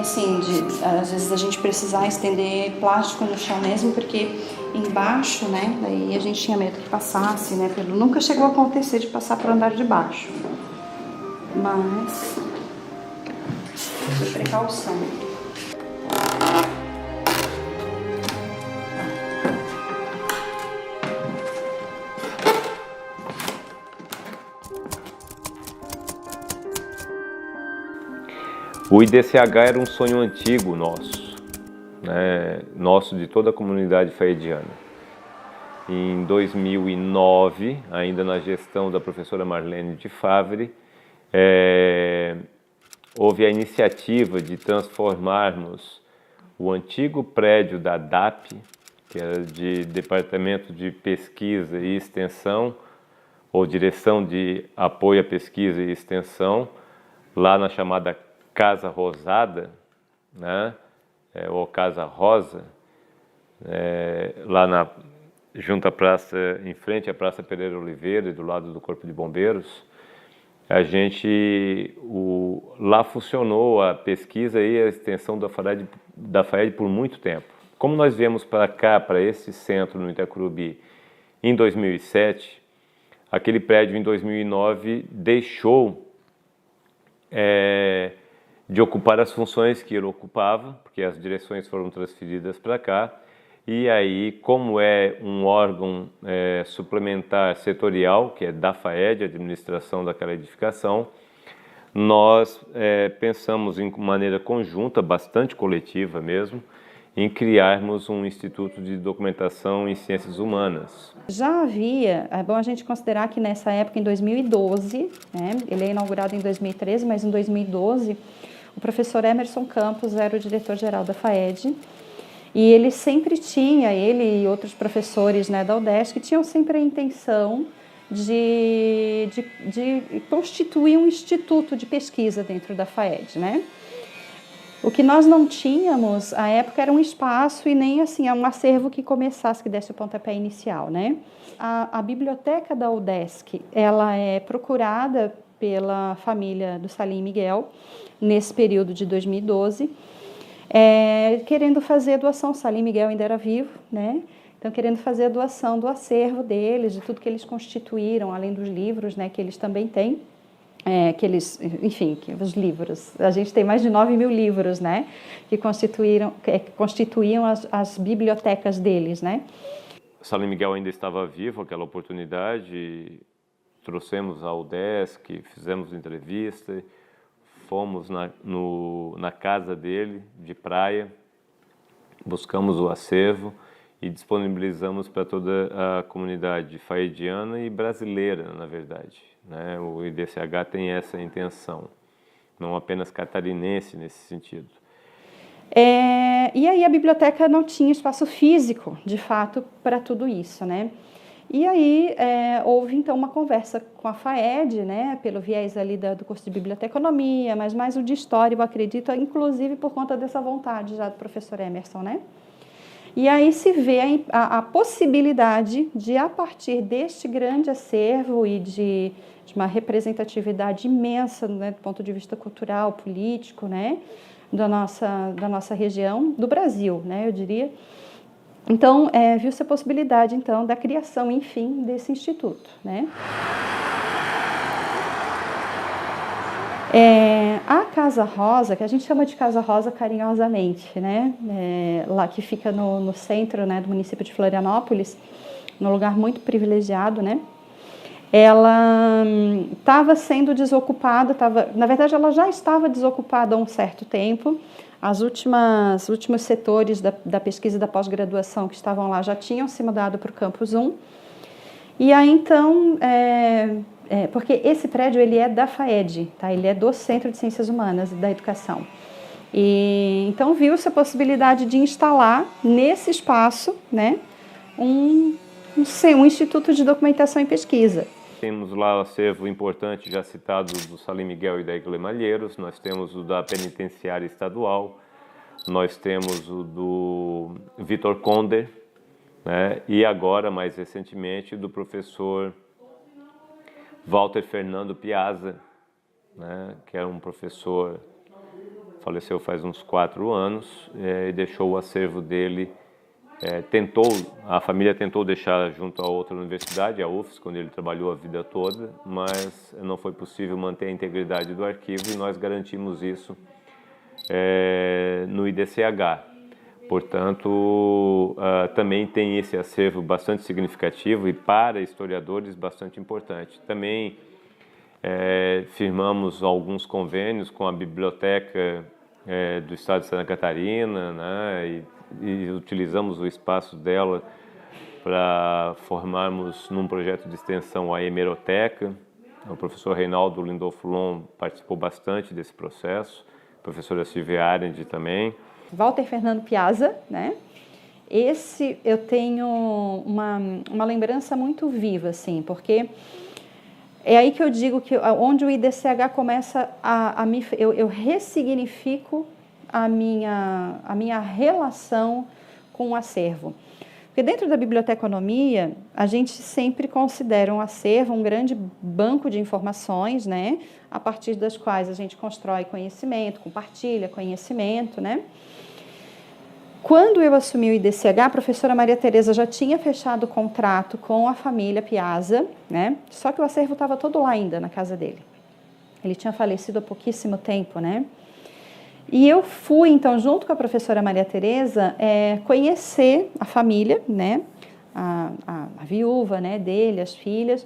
assim, às vezes a gente precisar estender plástico no chão mesmo, porque embaixo, né, daí a gente tinha medo que passasse, né, nunca chegou a acontecer de passar para o andar de baixo, mas por precaução. O IDCH era um sonho antigo nosso, né? Nosso de toda a comunidade faediana. Em 2009, ainda na gestão da professora Marlene de Favre, houve a iniciativa de transformarmos o antigo prédio da DAP, que era de Departamento de Pesquisa e Extensão, ou Direção de Apoio à Pesquisa e Extensão, lá na chamada Casa Rosada, né? Ou Casa Rosa, lá junto à praça, em frente à Praça Pereira Oliveira, do lado do Corpo de Bombeiros. Lá funcionou a pesquisa e a extensão da FAED por muito tempo. Como nós viemos para cá, para esse centro no Itacurubi, em 2007, aquele prédio em 2009 deixou de ocupar as funções que ele ocupava, porque as direções foram transferidas para cá, e aí, como é um órgão suplementar setorial, que é da FAED, administração daquela edificação, nós pensamos em maneira conjunta, bastante coletiva mesmo, em criarmos um Instituto de Documentação em Ciências Humanas. Já havia, é bom a gente considerar que nessa época, em 2012, né, ele é inaugurado em 2013, mas em 2012, o professor Emerson Campos era o diretor-geral da FAED, e ele sempre tinha, ele e outros professores, né, da UDESC, tinham sempre a intenção de constituir um instituto de pesquisa dentro da FAED, né? O que nós não tínhamos, à época, era um espaço e nem assim, um acervo que começasse, que desse o pontapé inicial, né? A biblioteca da UDESC, ela é procurada pela família do Salim Miguel, nesse período de 2012, querendo fazer a doação. O Salim Miguel ainda era vivo, né? Então, querendo fazer a doação do acervo deles, de tudo que eles constituíram, além dos livros, né, que eles também têm. Os livros, a gente tem mais de 9.000 livros, né, que constituíam as bibliotecas deles, né. Salim Miguel ainda estava vivo, aquela oportunidade, trouxemos ao UDESC, fizemos entrevista, fomos na casa dele, de praia, buscamos o acervo e disponibilizamos para toda a comunidade faediana e brasileira, na verdade, né? O IDCH tem essa intenção, não apenas catarinense nesse sentido. E aí a biblioteca não tinha espaço físico, de fato, para tudo isso, né? E aí houve então uma conversa com a FAED, né, pelo viés ali do curso de biblioteconomia, mas mais o de história, eu acredito, inclusive por conta dessa vontade já do professor Emerson, né? E aí se vê a possibilidade de, a partir deste grande acervo e de uma representatividade imensa, né, do ponto de vista cultural, político, né, da nossa região, do Brasil, né, eu diria. Então, viu-se a possibilidade, então, da criação, enfim, desse instituto, né. A Casa Rosa, que a gente chama de Casa Rosa carinhosamente, né, lá que fica no centro, né, do município de Florianópolis, num lugar muito privilegiado, né, ela estava sendo desocupada, na verdade ela já estava desocupada há um certo tempo. Os últimos setores da pesquisa da pós-graduação que estavam lá já tinham se mudado para o Campus 1. E aí, então, porque esse prédio ele é da FAED, tá? Ele é do Centro de Ciências Humanas e da Educação. E então viu-se a possibilidade de instalar nesse espaço, né, um instituto de documentação e pesquisa. Temos lá o acervo importante já citado do Salim Miguel e da Igle Malheiros, nós temos o da Penitenciária Estadual, nós temos o do Vitor Conder, né? E agora, mais recentemente, do professor Walter Fernando Piazza, né? Que é um professor faleceu faz uns 4 anos e deixou o acervo dele. A família tentou deixar junto a outra universidade, a UFSC, onde ele trabalhou a vida toda, mas não foi possível manter a integridade do arquivo e nós garantimos isso no IDCH. Portanto, também tem esse acervo bastante significativo e para historiadores bastante importante. Também firmamos alguns convênios com a Biblioteca do Estado de Santa Catarina, né, e utilizamos o espaço dela para formarmos num projeto de extensão a hemeroteca. O professor Reinaldo Lindolfo participou bastante desse processo, a professora Silvia Arendt também. Walter Fernando Piazza, né? Esse eu tenho uma lembrança muito viva, assim, porque é aí que eu digo que onde o IDCH começa eu ressignifico a minha relação com o acervo. Porque dentro da biblioteconomia, a gente sempre considera um acervo um grande banco de informações, né? A partir das quais a gente constrói conhecimento, compartilha conhecimento, né? Quando eu assumi o IDCH, a professora Maria Tereza já tinha fechado o contrato com a família Piazza, né? Só que o acervo estava todo lá ainda, na casa dele. Ele tinha falecido há pouquíssimo tempo, né? E eu fui, então, junto com a professora Maria Tereza, conhecer a família, né? A viúva, né, dele, as filhas,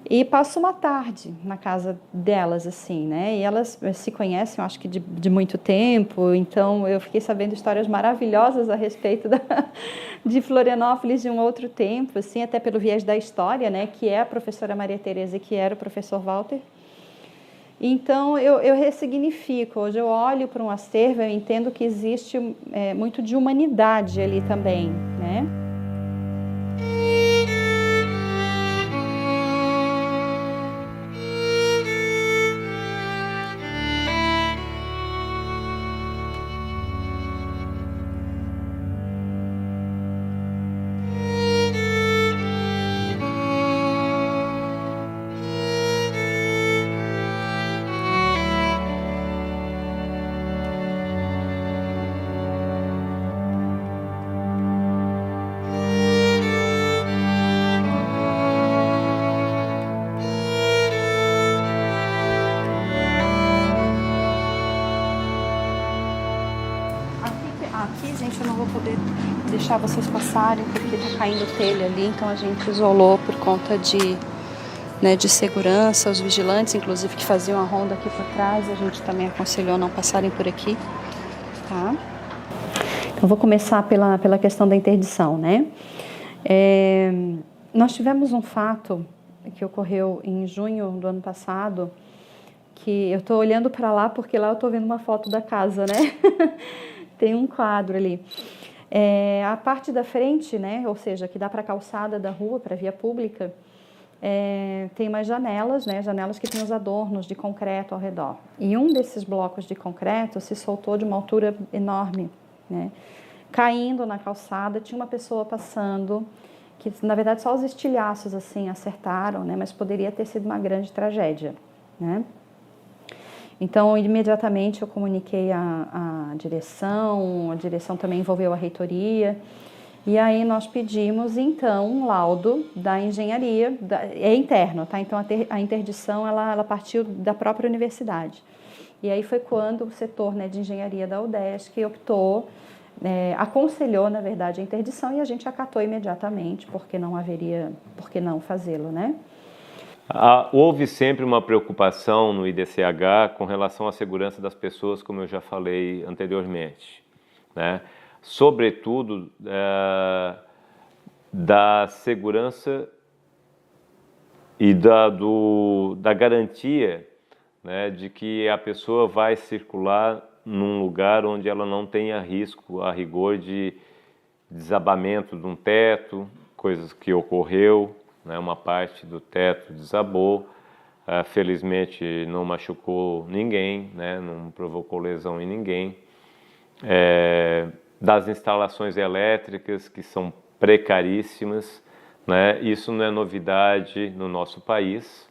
e passo uma tarde na casa delas, assim, né? E elas se conhecem, eu acho que de muito tempo, então eu fiquei sabendo histórias maravilhosas a respeito de Florianópolis de um outro tempo, assim, até pelo viés da história, né? Que é a professora Maria Tereza e que era o professor Walter. Então, eu ressignifico. Hoje eu olho para um acervo, eu entendo que existe muito de humanidade ali também, né? Aqui, gente, eu não vou poder deixar vocês passarem porque tá caindo telha ali, então a gente isolou por conta de segurança. Os vigilantes, inclusive, que faziam a ronda aqui por trás, a gente também aconselhou não passarem por aqui, tá? Então, vou começar pela questão da interdição, né? Nós tivemos um fato que ocorreu em junho do ano passado, que eu tô olhando para lá porque lá eu tô vendo uma foto da casa, né? Tem um quadro ali. A parte da frente, né, ou seja, que dá para a calçada da rua, para a via pública, tem umas janelas, né, janelas que tem os adornos de concreto ao redor. E um desses blocos de concreto se soltou de uma altura enorme, né, caindo na calçada. Tinha uma pessoa passando, que na verdade só os estilhaços assim acertaram, né, mas poderia ter sido uma grande tragédia, né. Então, imediatamente eu comuniquei a direção também envolveu a reitoria, e aí nós pedimos, então, um laudo da engenharia, é interno, tá? Então, a interdição, ela partiu da própria universidade. E aí foi quando o setor, né, de engenharia da UDESC aconselhou, na verdade, a interdição, e a gente acatou imediatamente, porque por que não fazê-lo, né? Houve sempre uma preocupação no IDCH com relação à segurança das pessoas, como eu já falei anteriormente, né? Sobretudo da segurança e da garantia, né, de que a pessoa vai circular num lugar onde ela não tenha risco, a rigor de desabamento de um teto, coisas que ocorreu. Uma parte do teto desabou, felizmente não machucou ninguém, né? Não provocou lesão em ninguém. Das instalações elétricas, que são precaríssimas, né? Isso não é novidade no nosso país,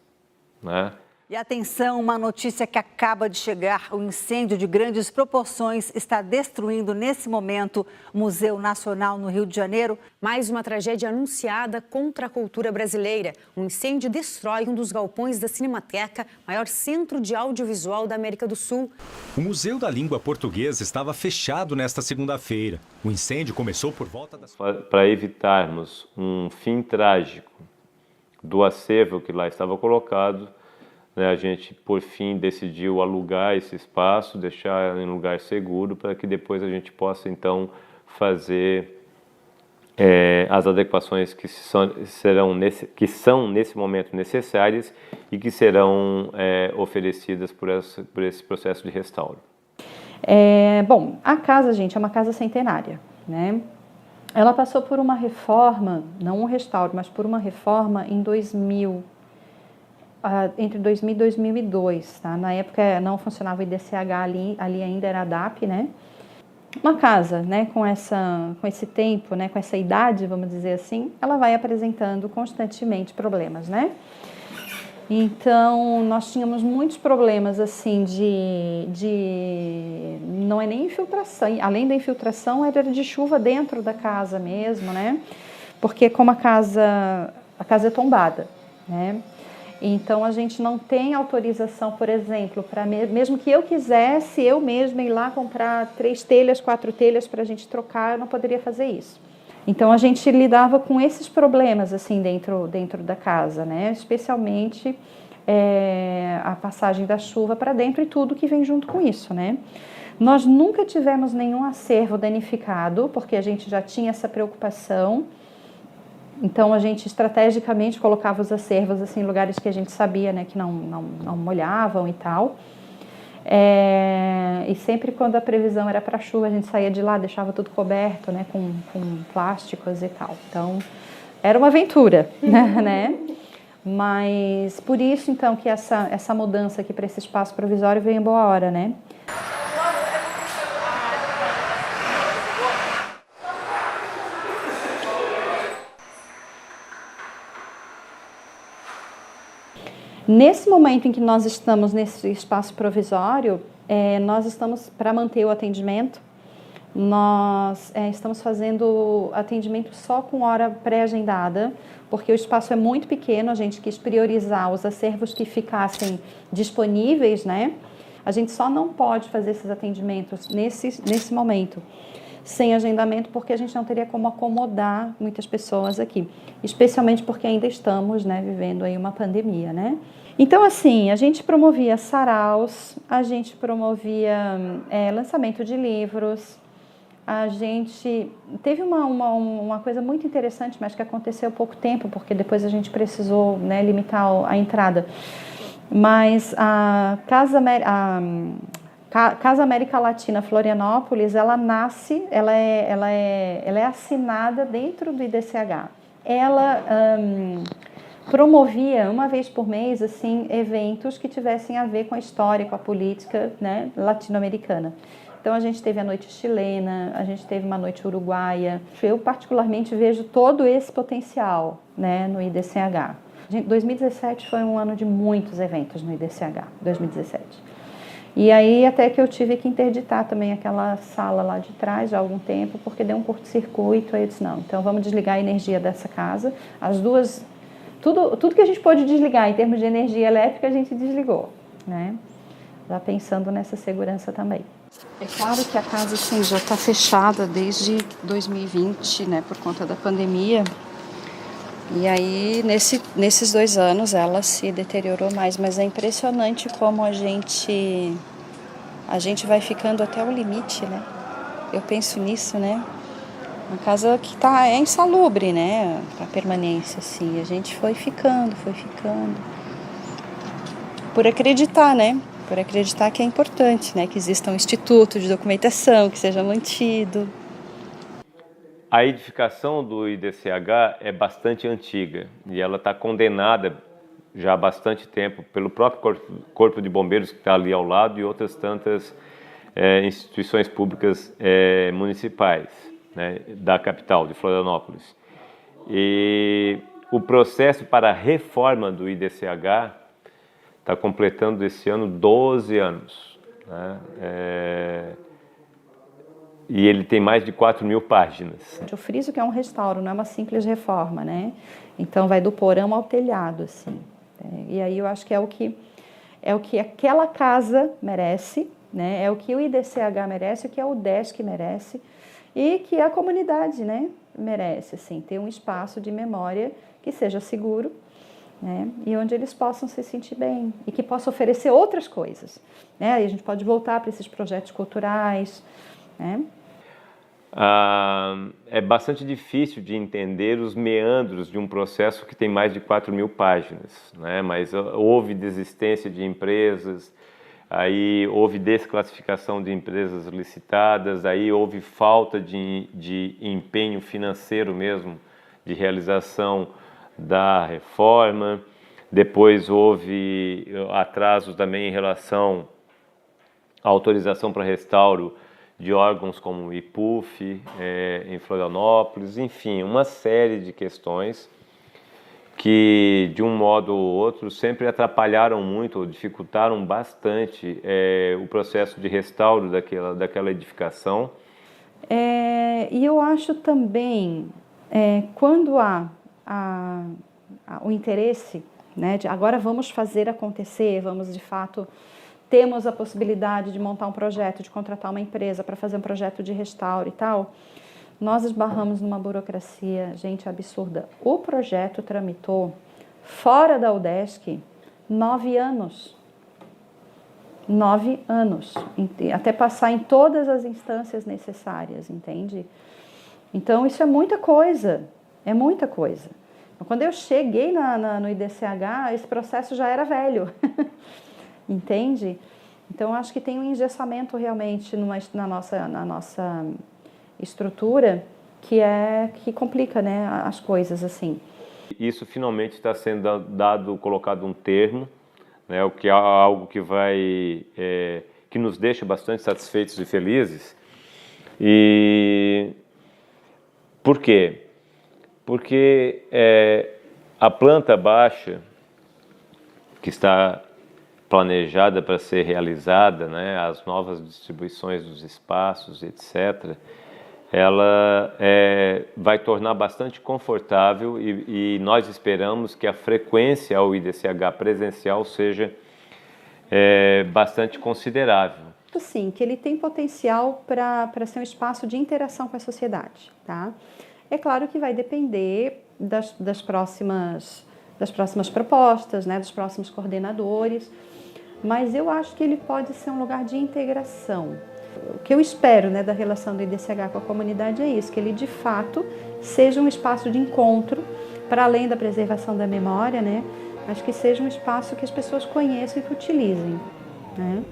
né? E atenção, uma notícia que acaba de chegar. O incêndio de grandes proporções está destruindo nesse momento o Museu Nacional no Rio de Janeiro. Mais uma tragédia anunciada contra a cultura brasileira. Um incêndio destrói um dos galpões da Cinemateca, maior centro de audiovisual da América do Sul. O Museu da Língua Portuguesa estava fechado nesta segunda-feira. O incêndio começou por volta das... Para evitarmos um fim trágico do acervo que lá estava colocado, a gente, por fim, decidiu alugar esse espaço, deixar em um lugar seguro, para que depois a gente possa, então, fazer as adequações que são, nesse momento, necessárias e que serão oferecidas por esse processo de restauro. Bom, a casa, gente, é uma casa centenária, né? Ela passou por uma reforma, não um restauro, mas por uma reforma em 2000, entre 2000 e 2002, tá? Na época não funcionava o IDCH ali ainda era a DAP, né? Uma casa, né, com esse tempo, né, com essa idade, vamos dizer assim, ela vai apresentando constantemente problemas, né? Então, nós tínhamos muitos problemas, assim, não é nem infiltração, além da infiltração, era de chuva dentro da casa mesmo, né? Porque como a casa é tombada, né? Então, a gente não tem autorização, por exemplo, para mesmo que eu quisesse, eu mesma ir lá comprar 3 telhas, 4 telhas para a gente trocar, eu não poderia fazer isso. Então, a gente lidava com esses problemas, assim, dentro da casa, né? Especialmente a passagem da chuva para dentro e tudo que vem junto com isso, né? Nós nunca tivemos nenhum acervo danificado, porque a gente já tinha essa preocupação. Então, a gente estrategicamente colocava os acervos assim, em lugares que a gente sabia, né, que não molhavam e tal. E sempre quando a previsão era para chuva, a gente saía de lá, deixava tudo coberto, né, com plásticos e tal. Então, era uma aventura, né? Mas por isso, então, que essa mudança aqui para esse espaço provisório veio em boa hora, né? Nesse momento em que nós estamos nesse espaço provisório, nós estamos, para manter o atendimento, nós estamos fazendo atendimento só com hora pré-agendada, porque o espaço é muito pequeno, a gente quis priorizar os acervos que ficassem disponíveis, né? A gente só não pode fazer esses atendimentos nesse momento sem agendamento, porque a gente não teria como acomodar muitas pessoas aqui, especialmente porque ainda estamos, né, vivendo aí uma pandemia, né? Então, assim, a gente promovia saraus, a gente promovia lançamento de livros, a gente teve uma coisa muito interessante, mas que aconteceu há pouco tempo, porque depois a gente precisou, né, limitar a entrada, mas a Casa América Latina Florianópolis, ela é assinada dentro do IDCH. Ela promovia uma vez por mês assim eventos que tivessem a ver com a história, com a política, né, latino-americana. Então a gente teve a noite chilena, a gente teve uma noite uruguaia. Eu particularmente vejo todo esse potencial, né, no IDCH. 2017 foi um ano de muitos eventos no IDCH, 2017. E aí até que eu tive que interditar também aquela sala lá de trás já há algum tempo, porque deu um curto-circuito, aí eu disse, não, então vamos desligar a energia dessa casa. As duas, tudo que a gente pôde desligar em termos de energia elétrica, a gente desligou, né? Já pensando nessa segurança também. É claro que a casa assim, já está fechada desde 2020, né, por conta da pandemia. E aí, nesses 2 anos, ela se deteriorou mais, mas é impressionante como a gente vai ficando até o limite, né? Eu penso nisso, né? Uma casa que é insalubre, né? A permanência, assim. A gente foi ficando. Por acreditar, né? Por acreditar que é importante, né? Que exista um instituto de documentação, que seja mantido. A edificação do IDCH é bastante antiga e ela está condenada já há bastante tempo pelo próprio Corpo de Bombeiros que está ali ao lado e outras tantas instituições públicas municipais, né, da capital, de Florianópolis. E o processo para a reforma do IDCH está completando esse ano 12 anos, né? E ele tem mais de 4.000 páginas. Eu friso que é um restauro, não é uma simples reforma, né? Então vai do porão ao telhado, assim. E aí eu acho que é o que aquela casa merece, né? É o que o IDCH merece, o que a UDESC merece e que a comunidade, né, merece, assim, ter um espaço de memória que seja seguro, né? E onde eles possam se sentir bem e que possa oferecer outras coisas, né? Aí a gente pode voltar para esses projetos culturais, né? É bastante difícil de entender os meandros de um processo que tem mais de 4.000 páginas, né? Mas houve desistência de empresas, aí houve desclassificação de empresas licitadas, aí houve falta de empenho financeiro mesmo, de realização da reforma, depois houve atrasos também em relação à autorização para restauro de órgãos como o IPUF, em Florianópolis, enfim, uma série de questões que, de um modo ou outro, sempre atrapalharam muito, ou dificultaram bastante o processo de restauro daquela edificação. E eu acho também, quando há o interesse, né, de agora vamos fazer acontecer, vamos de fato, temos a possibilidade de montar um projeto, de contratar uma empresa para fazer um projeto de restauro e tal, nós esbarramos numa burocracia, gente, absurda. O projeto tramitou, fora da UDESC, 9 anos. 9 anos, até passar em todas as instâncias necessárias, entende? Então, isso é muita coisa, é muita coisa. Quando eu cheguei no IDCH, esse processo já era velho, entende? Então, acho que tem um engessamento realmente na nossa estrutura que complica, né, as coisas assim. Isso finalmente está sendo colocado um termo, né, o que é algo que que nos deixa bastante satisfeitos e felizes. E por quê? Porque a planta baixa que está planejada para ser realizada, né, as novas distribuições dos espaços, etc., ela vai tornar bastante confortável e nós esperamos que a frequência ao IDCH presencial seja bastante considerável. Sim, que ele tem potencial para ser um espaço de interação com a sociedade, tá? É claro que vai depender das próximas propostas, né, dos próximos coordenadores, mas eu acho que ele pode ser um lugar de integração. O que eu espero, né, da relação do IDCH com a comunidade é isso, que ele de fato seja um espaço de encontro, para além da preservação da memória, né, mas que seja um espaço que as pessoas conheçam e que utilizem, né?